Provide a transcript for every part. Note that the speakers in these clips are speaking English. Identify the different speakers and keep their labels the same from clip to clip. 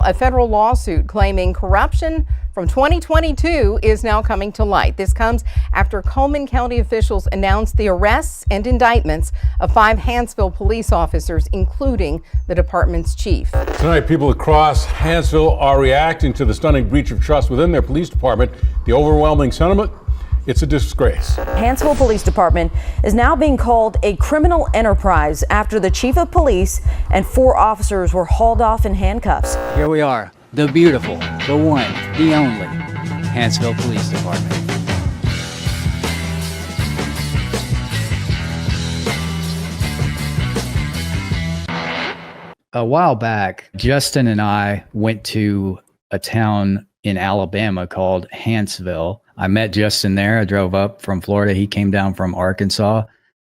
Speaker 1: a federal lawsuit claiming corruption from 2022 is now coming to light. This comes after Coleman County officials announced the arrests and indictments of 5 Hansville police officers, including the department's chief.
Speaker 2: Tonight, people across Hansville are reacting to the stunning breach of trust within their police department. The overwhelming sentiment: it's a disgrace.
Speaker 3: Hansville Police Department is now being called a criminal enterprise after the chief of police and 4 officers were hauled off in handcuffs.
Speaker 4: Here we are, the beautiful, the one, the only Hansville Police Department. A while back, Justin and I went to a town in Alabama called Hansville. I met Justin there. I drove up from Florida. He came down from Arkansas.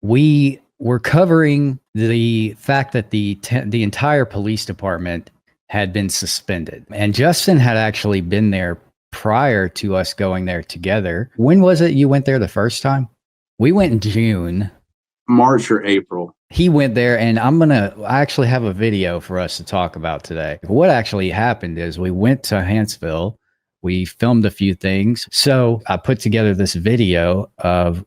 Speaker 4: We were covering the fact that the entire police department had been suspended. And Justin had actually been there prior to us going there together. When was it you went there the first time? We went in June.
Speaker 5: March or April.
Speaker 4: He went there, and I actually have a video for us to talk about today. What actually happened is we went to Hansville. We filmed a few things. So I put together this video of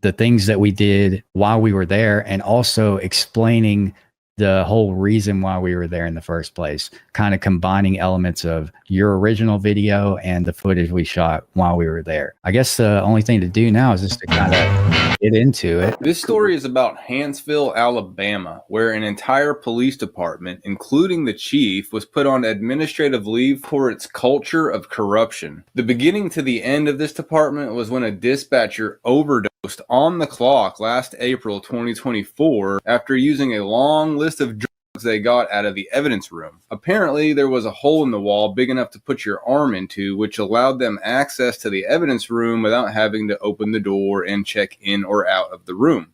Speaker 4: the things that we did while we were there, and also explaining the whole reason why we were there in the first place, kind of combining elements of your original video and the footage we shot while we were there. I guess the only thing to do now is just to kind of get into it.
Speaker 6: This story is about Hansville, Alabama, where an entire police department, including the chief, was put on administrative leave for its culture of corruption. The beginning to the end of this department was when a dispatcher overdosed on the clock last April 2024 after using a long list of drugs they got out of the evidence room. Apparently, there was a hole in the wall big enough to put your arm into, which allowed them access to the evidence room without having to open the door and check in or out of the room.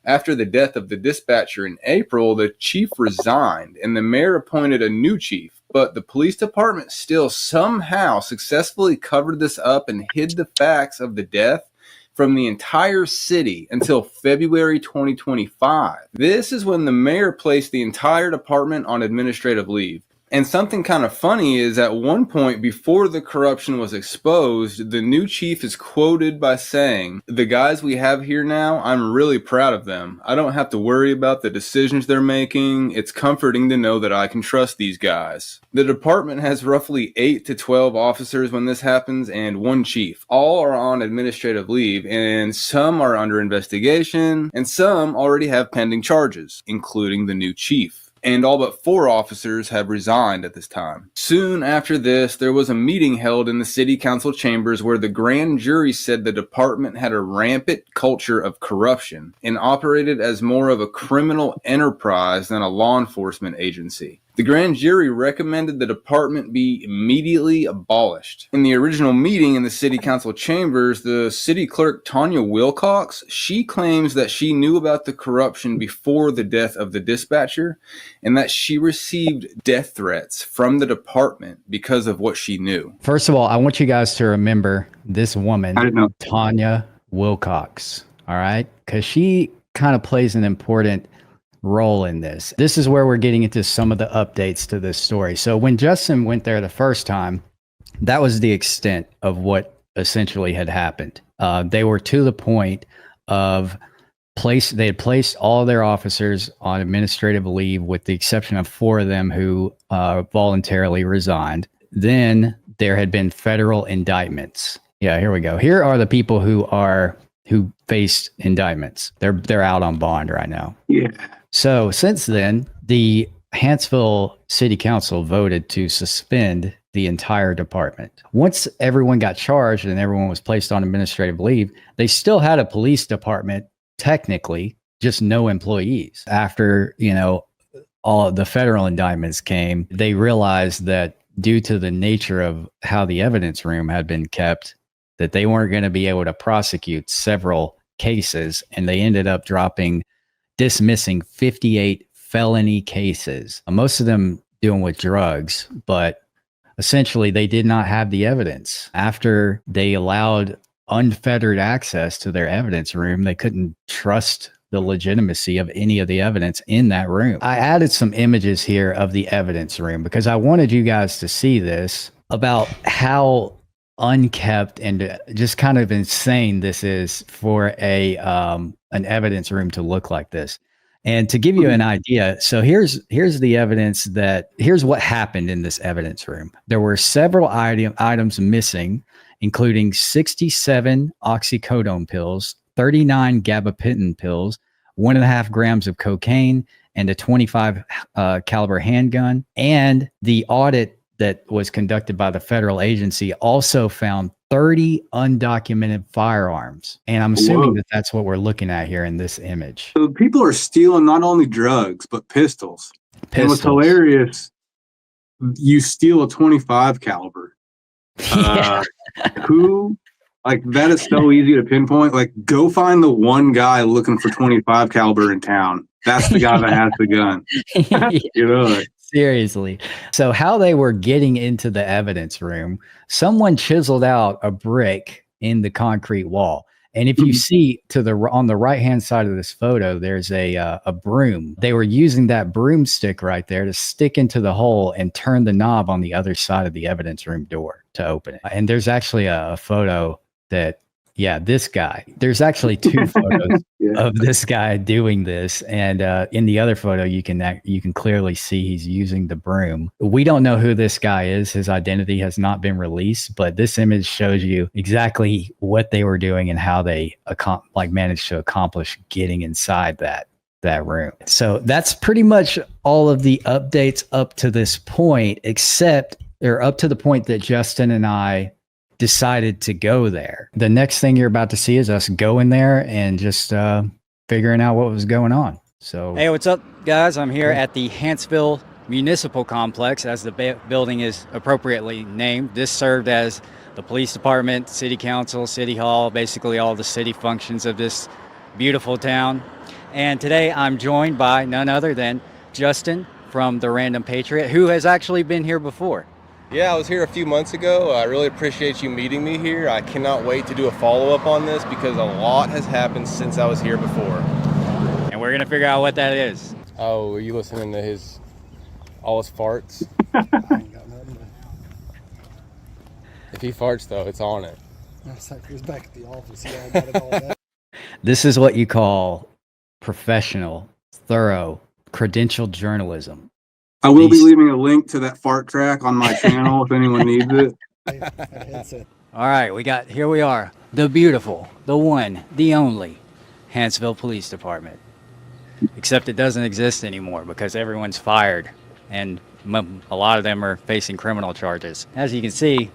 Speaker 6: After the death of the dispatcher in April, the chief resigned and the mayor appointed a new chief. But the police department still somehow successfully covered this up and hid the facts of the death from the entire city until February 2025. This is when the mayor placed the entire department on administrative leave. And something kind of funny is at one point before the corruption was exposed, the new chief is quoted by saying, "The guys we have here now, I'm really proud of them. I don't have to worry about the decisions they're making. It's comforting to know that I can trust these guys." The department has roughly 8 to 12 officers when this happens and 1 chief. All are on administrative leave, and some are under investigation, and some already have pending charges, including the new chief. And all but 4 officers have resigned at this time. Soon after this, there was a meeting held in the city council chambers where the grand jury said the department had a rampant culture of corruption and operated as more of a criminal enterprise than a law enforcement agency. The grand jury recommended the department be immediately abolished. In the original meeting in the city council chambers, the city clerk, Tanya Wilcox, she claims that she knew about the corruption before the death of the dispatcher and that she received death threats from the department because of what she knew.
Speaker 4: First of all, I want you guys to remember this woman, Tanya Wilcox, all right? Because she kind of plays an important role in this. This is where we're getting into some of the updates to this story. So when Justin went there the first time, that was the extent of what essentially had happened. They were to the point of they had placed all of their officers on administrative leave with the exception of 4 of them who voluntarily resigned. Then there had been federal indictments. Yeah, here we go. Here are the people who faced indictments. They're out on bond right now.
Speaker 5: Yeah.
Speaker 4: So since then, the Hansville City Council voted to suspend the entire department. Once everyone got charged and everyone was placed on administrative leave, they still had a police department, technically, just no employees. After, all of the federal indictments came, they realized that due to the nature of how the evidence room had been kept, that they weren't going to be able to prosecute several cases, and they ended up dismissing 58 felony cases, most of them dealing with drugs, but essentially they did not have the evidence. After they allowed unfettered access to their evidence room, they couldn't trust the legitimacy of any of the evidence in that room. I added some images here of the evidence room because I wanted you guys to see this about how unkept and just kind of insane this is for an evidence room to look like this. And to give you an idea, so here's the evidence here's what happened in this evidence room. There were several items missing, including 67 oxycodone pills, 39 gabapentin pills, 1.5 grams of cocaine, and a 25 caliber handgun. And the audit that was conducted by the federal agency also found 30 undocumented firearms. And I'm assuming that that's what we're looking at here in this image.
Speaker 5: So people are stealing not only drugs, but pistols. And what's hilarious, you steal a 25 caliber.
Speaker 4: Yeah.
Speaker 5: That is so easy to pinpoint. Like, go find the one guy looking for 25 caliber in town. That's the guy that has the gun. You know,
Speaker 4: seriously. So how they were getting into the evidence room, someone chiseled out a brick in the concrete wall. And if you see on the right-hand side of this photo, there's a broom. They were using that broomstick right there to stick into the hole and turn the knob on the other side of the evidence room door to open it. And there's actually a photo that, this guy. There's actually 2 photos of this guy doing this, and in the other photo, you can clearly see he's using the broom. We don't know who this guy is. His identity has not been released, but this image shows you exactly what they were doing and how they managed to accomplish getting inside that room. So that's pretty much all of the updates up to this point, up to the point that Justin and I decided to go there. The next thing you're about to see is us going there and just figuring out what was going on. So,
Speaker 7: hey, what's up, guys? I'm here at the Hansville Municipal Complex, as the building is appropriately named. This served as the police department, city council, city hall, basically all the city functions of this beautiful town. And today I'm joined by none other than Justin from the Random Patriot, who has actually been here before.
Speaker 8: Yeah, I was here a few months ago. I really appreciate you meeting me here. I cannot wait to do a follow-up on this because a lot has happened since I was here before.
Speaker 7: And we're going to figure out what that is.
Speaker 8: Oh, are you listening to all his farts?
Speaker 9: I ain't got nothing.
Speaker 8: If he farts, though, it's on it.
Speaker 9: It's like he was back at the office. Yeah, I got it all that.
Speaker 4: This is what you call professional, thorough, credentialed journalism.
Speaker 5: I will be leaving a link to that fart track on my channel if anyone needs it.
Speaker 7: All right, here we are, the beautiful, the one, the only Hansville Police Department. Except it doesn't exist anymore because everyone's fired and a lot of them are facing criminal charges. As you can see,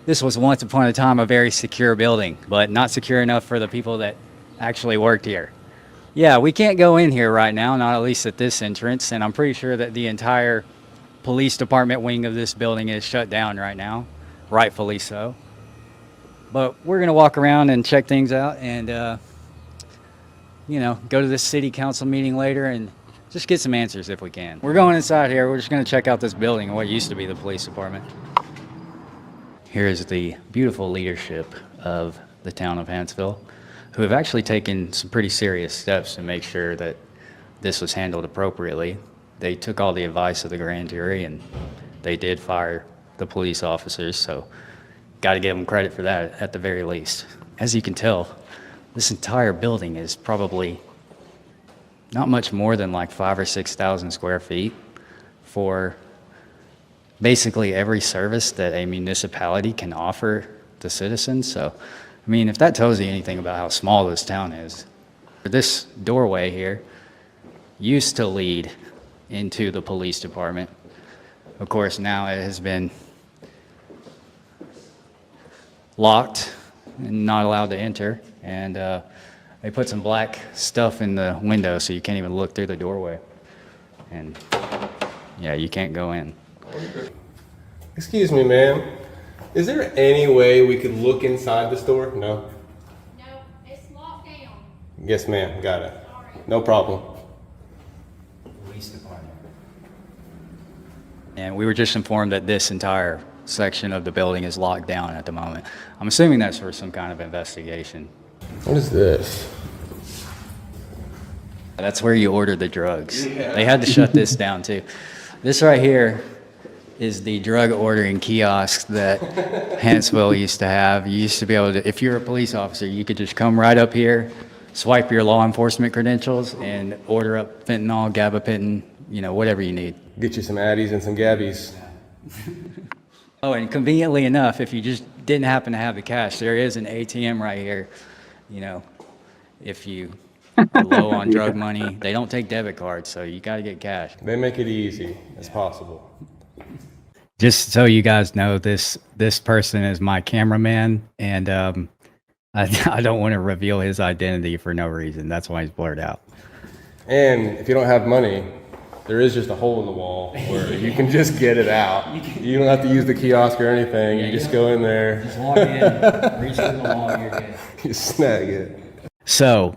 Speaker 7: this was once upon a time a very secure building, but not secure enough for the people that actually worked here. Yeah, we can't go in here right now, not at least at this entrance, and I'm pretty sure that the entire police department wing of this building is shut down right now, rightfully so. But we're going to walk around and check things out and, go to this city council meeting later and just get some answers if we can. We're going inside here. We're just going to check out this building and what used to be the police department. Here's the beautiful leadership of the town of Hansville, who have actually taken some pretty serious steps to make sure that this was handled appropriately. They took all the advice of the grand jury and they did fire the police officers, so got to give them credit for that at the very least. As you can tell, this entire building is probably not much more than like 5,000 or 6,000 square feet for basically every service that a municipality can offer the citizens. So I mean, if that tells you anything about how small this town is. This doorway here used to lead into the police department. Of course, now it has been locked and not allowed to enter. And they put some black stuff in the window so you can't even look through the doorway. And yeah, you can't go in.
Speaker 8: Excuse me, ma'am. Is there any way we could look inside the store? No?
Speaker 10: No, it's locked down.
Speaker 8: Yes, ma'am. Got it. No problem.
Speaker 4: Police department.
Speaker 7: And we were just informed that this entire section of the building is locked down at the moment. I'm assuming that's for some kind of investigation.
Speaker 8: What is this?
Speaker 7: That's where you order the drugs. They had to shut this down too. This right here is the drug ordering kiosk that Hansville used to have. You used to be able to, if you're a police officer, you could just come right up here, swipe your law enforcement credentials, and order up fentanyl, gabapentin, whatever you need.
Speaker 8: Get you some Addies and some Gabbies.
Speaker 7: Oh, and conveniently enough, if you just didn't happen to have the cash, there is an ATM right here. If you are low on drug money, they don't take debit cards, so you got to get cash.
Speaker 8: They make it easy as possible.
Speaker 4: Just so you guys know, this person is my cameraman, and I don't want to reveal his identity for no reason. That's why he's blurred out.
Speaker 8: And if you don't have money, there is just a hole in the wall where you can just get it out. You don't have to use the kiosk or anything. You just go in there.
Speaker 7: Just walk in, reach through the wall, you're good.
Speaker 8: You snag it.
Speaker 4: So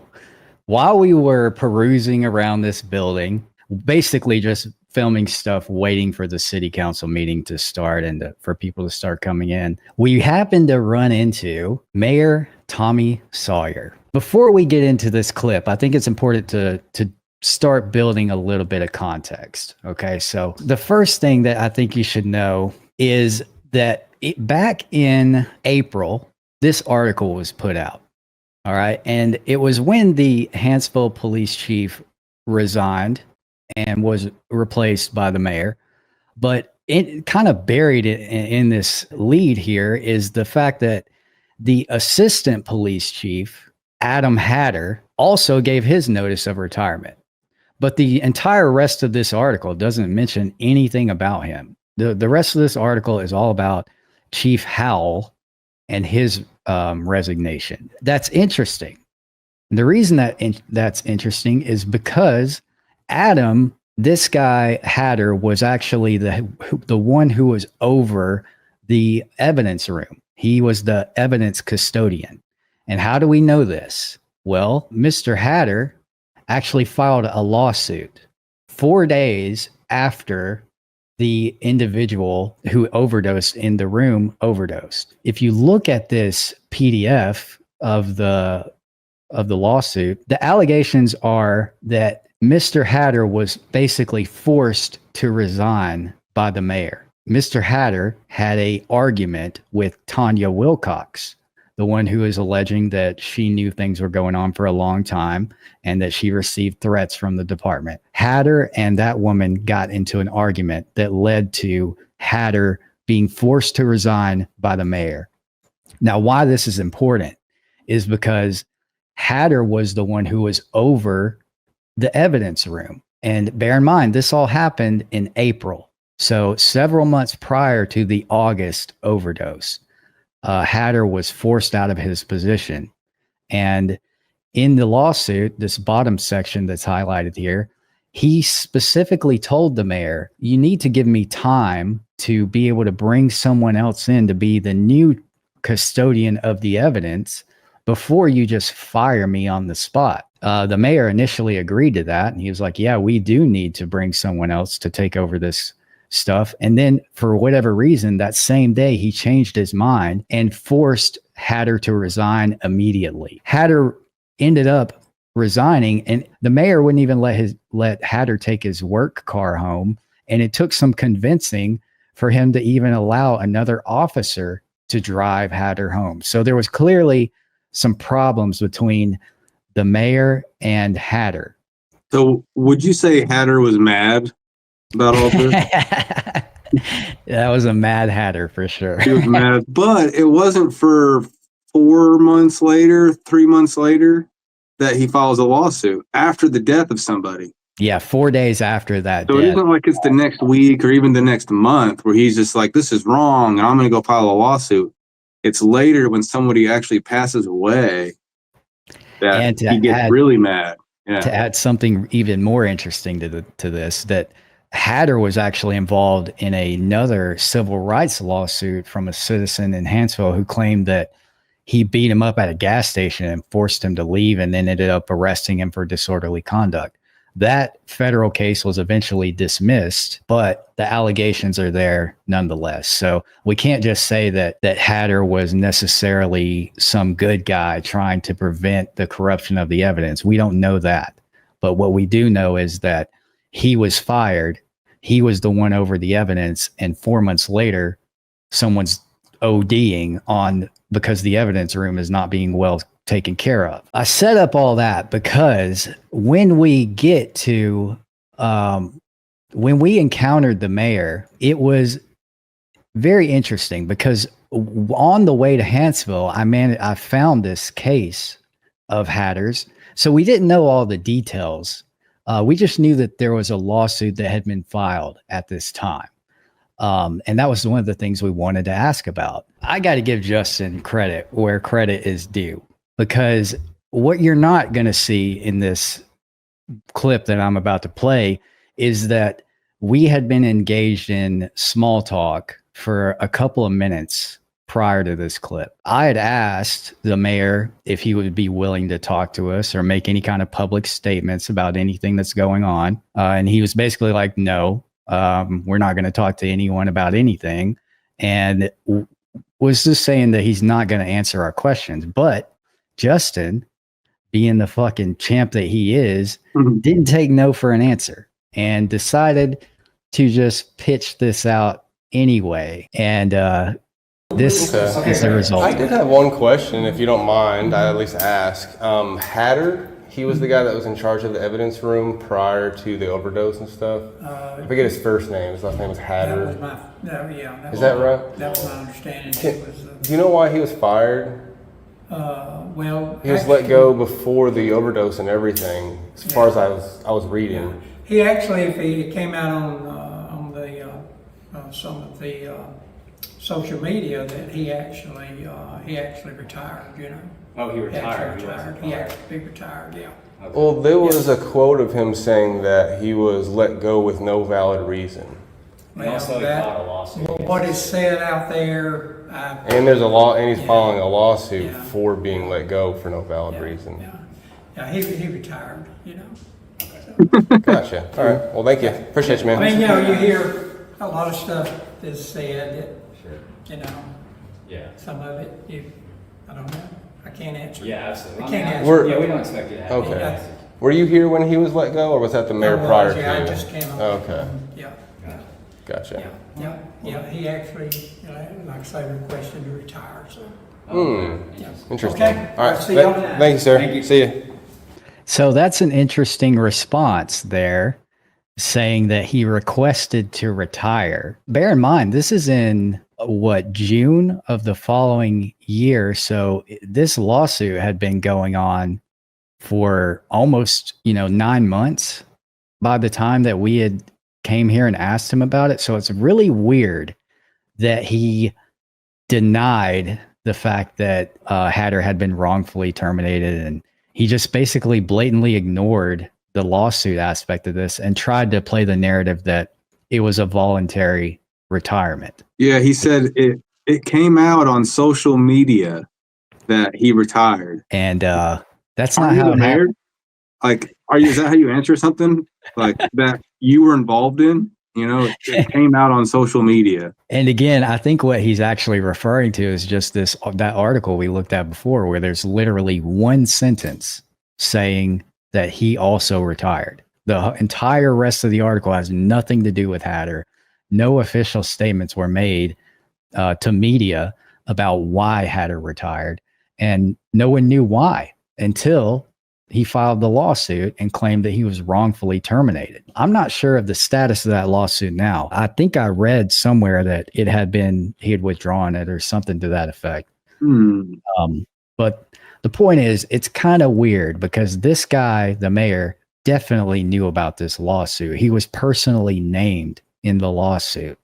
Speaker 4: while we were perusing around this building, basically just filming stuff, waiting for the city council meeting to start and for people to start coming in, we happened to run into Mayor Tommy Sawyer. Before we get into this clip, I think it's important to start building a little bit of context. Okay, so the first thing that I think you should know is that back in April, this article was put out. All right, and it was when the Hansville police chief resigned and was replaced by the mayor. But it kind of buried it in this lead here is the fact that the assistant police chief, Adam Hatter, also gave his notice of retirement. But the entire rest of this article doesn't mention anything about him. The rest of this article is all about Chief Howell and his resignation. That's interesting. The reason that that's interesting is because Adam, this guy Hatter, was actually the one who was over the evidence room. He was the evidence custodian. And how do we know this? Well, Mr. Hatter actually filed a lawsuit 4 days after the individual who overdosed in the room overdosed. If you look at this PDF of the lawsuit, the allegations are that Mr. Hatter was basically forced to resign by the mayor. Mr. Hatter had an argument with Tanya Wilcox, the one who is alleging that she knew things were going on for a long time and that she received threats from the department. Hatter and that woman got into an argument that led to Hatter being forced to resign by the mayor. Now, why this is important is because Hatter was the one who was over the evidence room. And bear in mind, this all happened in April. So several months prior to the August overdose, Hatter was forced out of his position. And in the lawsuit, this bottom section that's highlighted here, he specifically told the mayor, you need to give me time to be able to bring someone else in to be the new custodian of the evidence before you just fire me on the spot. The mayor initially agreed to that. And he was like, yeah, we do need to bring someone else to take over this stuff. And then for whatever reason, that same day, he changed his mind and forced Hatter to resign immediately. Hatter ended up resigning, and the mayor wouldn't even let Hatter take his work car home. And it took some convincing for him to even allow another officer to drive Hatter home. So there was clearly some problems between the mayor and Hatter.
Speaker 5: So would you say Hatter was mad about all this?
Speaker 4: That was a mad Hatter for sure.
Speaker 5: He was mad, but it wasn't for 4 months later, 3 months later, that he files a lawsuit after the death of somebody.
Speaker 4: Yeah, 4 days after that.
Speaker 5: So it isn't like it's the next week or even the next month where he's just like, this is wrong, I'm going to go file a lawsuit. It's later when somebody actually passes away that he gets really mad. Yeah.
Speaker 4: To add something even more interesting to this, that Hatter was actually involved in another civil rights lawsuit from a citizen in Hansville who claimed that he beat him up at a gas station and forced him to leave and then ended up arresting him for disorderly conduct. That federal case was eventually dismissed, but the allegations are there nonetheless. So we can't just say that Hatter was necessarily some good guy trying to prevent the corruption of the evidence. We don't know that. But what we do know is that he was fired. He was the one over the evidence. And 4 months later, someone's ODing on because the evidence room is not being well taken care of. I set up all that because when we get to, when we encountered the mayor, it was very interesting because on the way to Hansville, I found this case of Hatter's. So we didn't know all the details. We just knew that there was a lawsuit that had been filed at this time. And that was one of the things we wanted to ask about. I got to give Justin credit where credit is due, because what you're not going to see in this clip that I'm about to play is that we had been engaged in small talk for a couple of minutes prior to this clip. I had asked the mayor if he would be willing to talk to us or make any kind of public statements about anything that's going on. And he was basically like, no, we're not going to talk to anyone about anything. And was just saying that he's not going to answer our questions. But Justin, being the fucking champ that he is, didn't take no for an answer and decided to just pitch this out anyway. And this is the result.
Speaker 8: I did have one question, if you don't mind. I at least ask. Hatter, he was the guy that was in charge of the evidence room prior to the overdose and stuff. I forget his first name. His last name was Hatter. Is that right?
Speaker 11: That was my understanding.
Speaker 8: Do you know why he was fired?
Speaker 11: Well,
Speaker 8: he was let go before the overdose and everything, as far as I was reading.
Speaker 11: Yeah. He actually, if he came out on some of the social media, that he actually retired. You know.
Speaker 7: Oh, he retired.
Speaker 11: He actually retired. Yeah.
Speaker 8: Okay. Well, there was a quote of him saying that he was let go with no valid reason.
Speaker 11: Well, also, what is said out there.
Speaker 8: And there's a law, and he's filing a lawsuit for being let go for no valid reason.
Speaker 11: Yeah, he retired. You know.
Speaker 8: Gotcha. All right. Well, thank you. Appreciate you, man.
Speaker 11: I mean, you know, you hear a lot of stuff that's said that, you know, some of it, I don't know. I can't answer.
Speaker 7: Yeah, absolutely.
Speaker 11: I can't answer.
Speaker 7: Yeah, we don't expect you to have
Speaker 8: Okay. Were you here when he was let go, or was that the mayor prior to?
Speaker 11: Yeah, I just came up.
Speaker 8: Okay.
Speaker 11: Yeah.
Speaker 8: Gotcha.
Speaker 11: Yeah. He actually, like I say, requested to retire. So.
Speaker 8: Interesting.
Speaker 11: Okay.
Speaker 8: All right.
Speaker 11: See y'all now.
Speaker 8: Thank you, sir.
Speaker 7: Thank you.
Speaker 8: See you.
Speaker 4: So that's an interesting response there, saying that he requested to retire. Bear in mind, this is in June of the following year. So this lawsuit had been going on for almost, 9 months by the time that we had came here and asked him about it. So it's really weird that he denied the fact that Hatter had been wrongfully terminated, and he just basically blatantly ignored the lawsuit aspect of this and tried to play the narrative that it was a voluntary retirement.
Speaker 5: Yeah, he said it came out on social media that he retired.
Speaker 4: And that's not how it happened.
Speaker 5: Like, is that how you answer something like that you were involved in? It came out on social media.
Speaker 4: And again, I think what he's actually referring to is just that article we looked at before, where there's literally one sentence saying that he also retired. The entire rest of the article has nothing to do with Hatter. No official statements were made to media about why Hatter retired. And no one knew why until he filed the lawsuit and claimed that he was wrongfully terminated. I'm not sure of the status of that lawsuit now. I think I read somewhere that he had withdrawn it or something to that effect. But the point is, it's kind of weird because this guy, the mayor, definitely knew about this lawsuit. He was personally named in the lawsuit.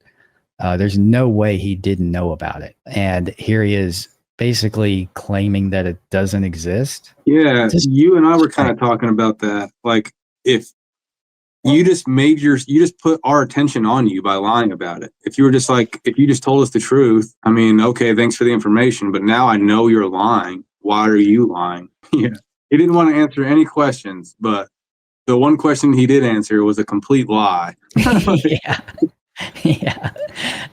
Speaker 4: There's no way he didn't know about it. And here he is basically claiming that it doesn't exist.
Speaker 5: Yeah, you and I were kind of talking about that. Like, if you just put our attention on you by lying about it. If you just told us the truth, I mean, okay, thanks for the information, but now I know you're lying. Why are you lying? Yeah. He didn't want to answer any questions, but the one question he did answer was a complete lie.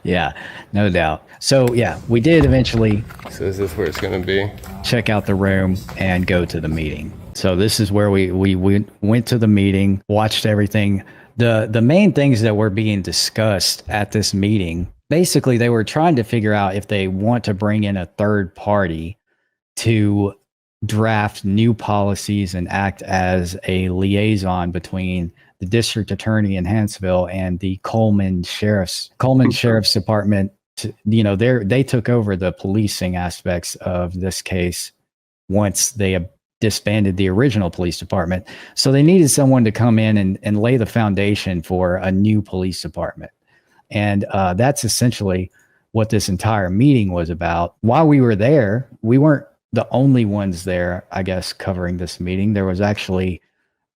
Speaker 4: Yeah, no doubt. So yeah, we did eventually.
Speaker 8: So is this where it's going to be?
Speaker 4: Check out the room and go to the meeting. So this is where we went to the meeting, watched everything. The main things that were being discussed at this meeting, basically they were trying to figure out if they want to bring in a third party to draft new policies and act as a liaison between the district attorney in Hansville and the Coleman Sheriff's Department. They took over the policing aspects of this case once they disbanded the original police department. So they needed someone to come in and lay the foundation for a new police department. And that's essentially what this entire meeting was about. While we were there, we weren't the only ones there, I guess, covering this meeting. There was actually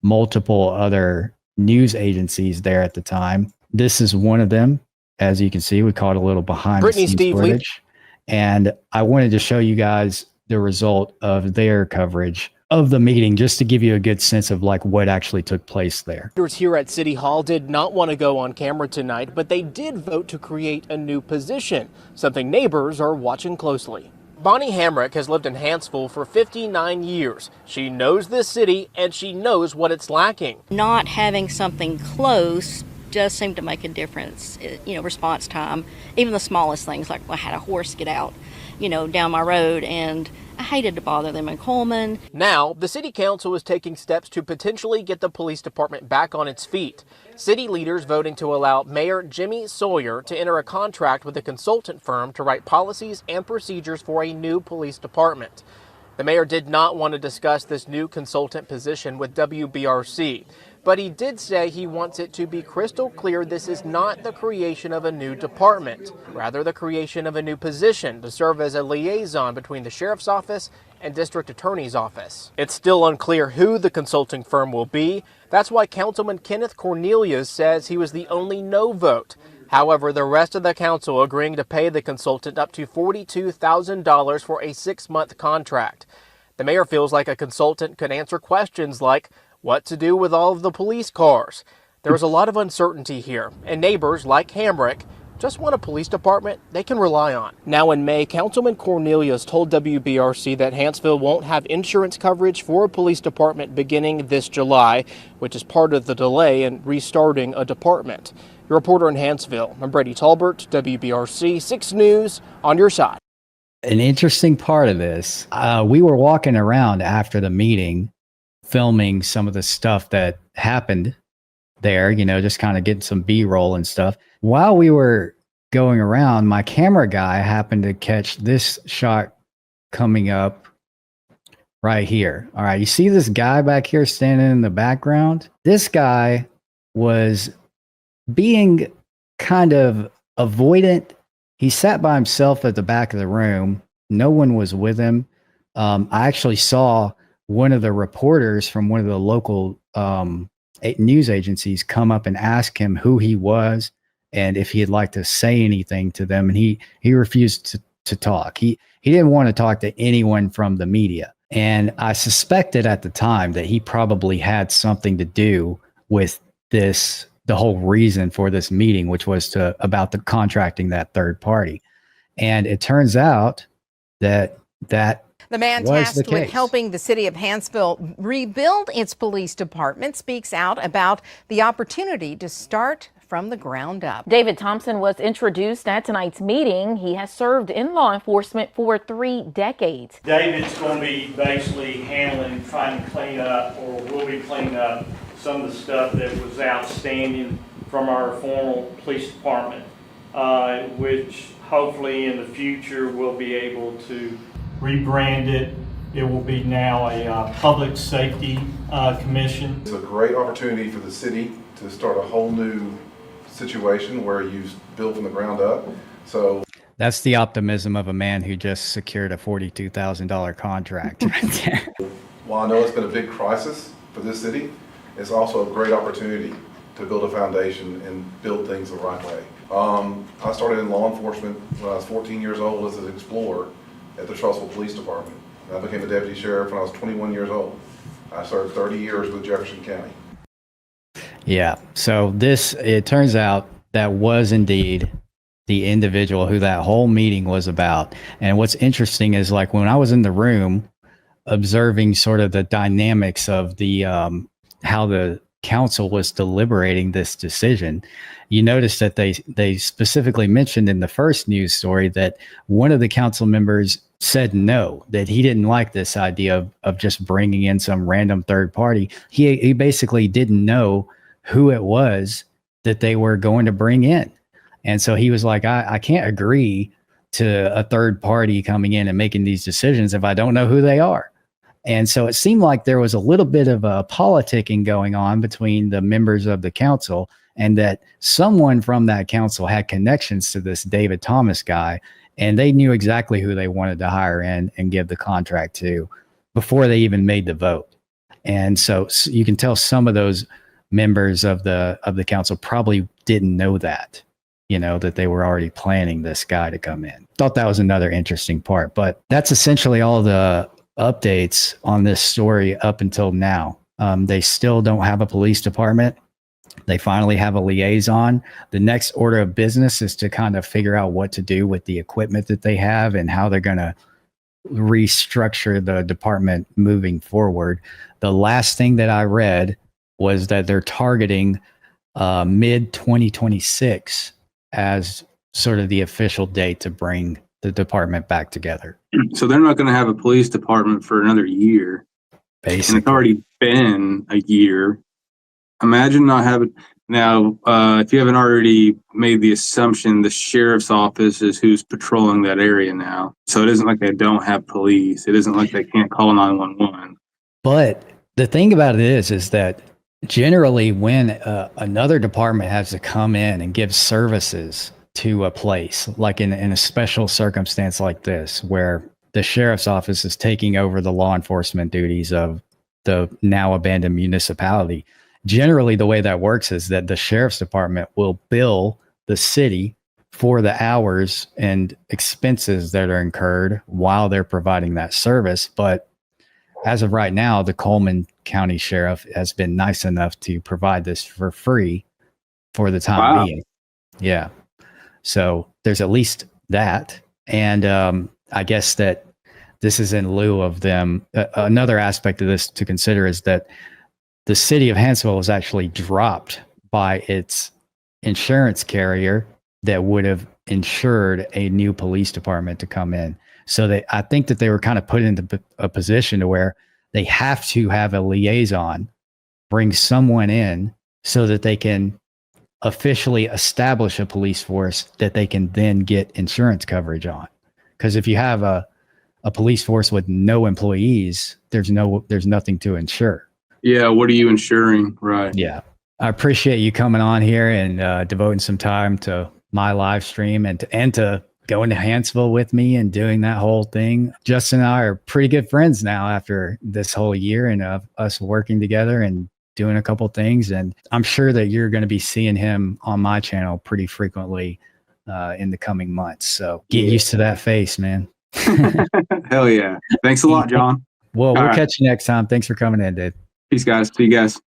Speaker 4: multiple other news agencies there at the time. This is one of them. As you can see, we caught a little behind the scenes footage. And I wanted to show you guys the result of their coverage of the meeting, just to give you a good sense of like what actually took place there.
Speaker 12: Leaders here at City Hall did not want to go on camera tonight, but they did vote to create a new position, something neighbors are watching closely. Bonnie Hamrick has lived in Hansville for 59 years. She knows this city and she knows what it's lacking.
Speaker 13: Not having something close does seem to make a difference. Response time, even the smallest things, like I had a horse get out, down my road, and I hated to bother them in Coleman.
Speaker 12: Now, the city council is taking steps to potentially get the police department back on its feet. City leaders voting to allow Mayor Jimmy Sawyer to enter a contract with a consultant firm to write policies and procedures for a new police department. The mayor did not want to discuss this new consultant position with WBRC, but he did say he wants it to be crystal clear this is not the creation of a new department, rather the creation of a new position to serve as a liaison between the sheriff's office and district attorney's office. It's still unclear who the consulting firm will be. That's why Councilman Kenneth Cornelius says he was the only no vote. However, the rest of the council agreeing to pay the consultant up to $42,000 for a 6-month contract. The mayor feels like a consultant could answer questions like what to do with all of the police cars. There is a lot of uncertainty here, and neighbors like Hamrick just want a police department they can rely on. Now in May, Councilman Cornelius told WBRC that Hansville won't have insurance coverage for a police department beginning this July, which is part of the delay in restarting a department. Your reporter in Hansville, I'm Brady Talbert, WBRC 6 News, on your side.
Speaker 4: An interesting part of this, we were walking around after the meeting, filming some of the stuff that happened there, just kind of getting some B-roll and stuff. While we were going around, my camera guy happened to catch this shot coming up right here. All right, you see this guy back here standing in the background? This guy was being kind of avoidant. He sat by himself at the back of the room. No one was with him. I actually saw one of the reporters from one of the local news agencies come up and ask him who he was and if he'd like to say anything to them. And he refused to talk. He didn't want to talk to anyone from the media. And I suspected at the time that he probably had something to do with this, the whole reason for this meeting, which was about the contracting that third party. And it turns out that
Speaker 1: the man tasked with helping the city of Hansville rebuild its police department speaks out about the opportunity to start from the ground up.
Speaker 14: David Thompson was introduced at tonight's meeting. He has served in law enforcement for 3 decades.
Speaker 15: David's going to be basically trying to clean up, or will be cleaning up, some of the stuff that was outstanding from our former police department, which hopefully in the future we'll be able to rebrand it. It will be now a public safety commission.
Speaker 16: It's a great opportunity for the city to start a whole new situation where you build from the ground up. So
Speaker 4: that's the optimism of a man who just secured a $42,000 contract right there.
Speaker 16: While I know it's been a big crisis for this city, it's also a great opportunity to build a foundation and build things the right way. I started in law enforcement when I was 14 years old as an explorer at the Trussville Police Department. I became a deputy sheriff when I was 21 years old. I served 30 years with Jefferson County.
Speaker 4: Yeah, so it turns out that was indeed the individual who that whole meeting was about. And what's interesting is, like, when I was in the room, observing sort of the dynamics of the how the council was deliberating this decision, you notice that they specifically mentioned in the first news story that one of the council members said no, that he didn't like this idea of just bringing in some random third party. He basically didn't know who it was that they were going to bring in. And so he was like, I can't agree to a third party coming in and making these decisions if I don't know who they are. And so it seemed like there was a little bit of a politicking going on between the members of the council, and that someone from that council had connections to this David Thomas guy, and they knew exactly who they wanted to hire in and give the contract to before they even made the vote. And so you can tell some of those members of the council probably didn't know that, that they were already planning this guy to come in. Thought that was another interesting part, but that's essentially all the updates on this story up until now. They still don't have a police department. They finally have a liaison. The next order of business is to kind of figure out what to do with the equipment that they have and how they're going to restructure the department moving forward. The last thing that I read was that they're targeting mid 2026 as sort of the official date to bring the department back together.
Speaker 5: So they're not going to have a police department for another year.
Speaker 4: Basically.
Speaker 5: And it's already been a year. Imagine not having. Now, if you haven't already made the assumption, the sheriff's office is who's patrolling that area now. So it isn't like they don't have police. It isn't like they can't call 911.
Speaker 4: But the thing about it is that generally when another department has to come in and give services to a place, like in a special circumstance like this, where the sheriff's office is taking over the law enforcement duties of the now abandoned municipality. Generally, the way that works is that the sheriff's department will bill the city for the hours and expenses that are incurred while they're providing that service. But as of right now, the Coleman County Sheriff has been nice enough to provide this for free for the time being. Yeah. So there's at least that. And I guess that this is in lieu of them. Another aspect of this to consider is that the city of Hansville was actually dropped by its insurance carrier that would have insured a new police department to come in. So I think that they were kind of put into a position to where they have to have a liaison, bring someone in so that they can officially establish a police force that they can then get insurance coverage on. Because if you have a police force with no employees, there's nothing to insure.
Speaker 5: Yeah, what are you insuring? Right.
Speaker 4: Yeah. I appreciate you coming on here and devoting some time to my live stream and to going to Hansville with me and doing that whole thing. Justin and I are pretty good friends now after this whole year and us working together and doing a couple things. And I'm sure that you're going to be seeing him on my channel pretty frequently in the coming months. So get used to that face, man.
Speaker 5: Hell yeah. Thanks a lot, John.
Speaker 4: Well, we'll catch you next time. Thanks for coming in, dude.
Speaker 5: Peace, guys. See you guys.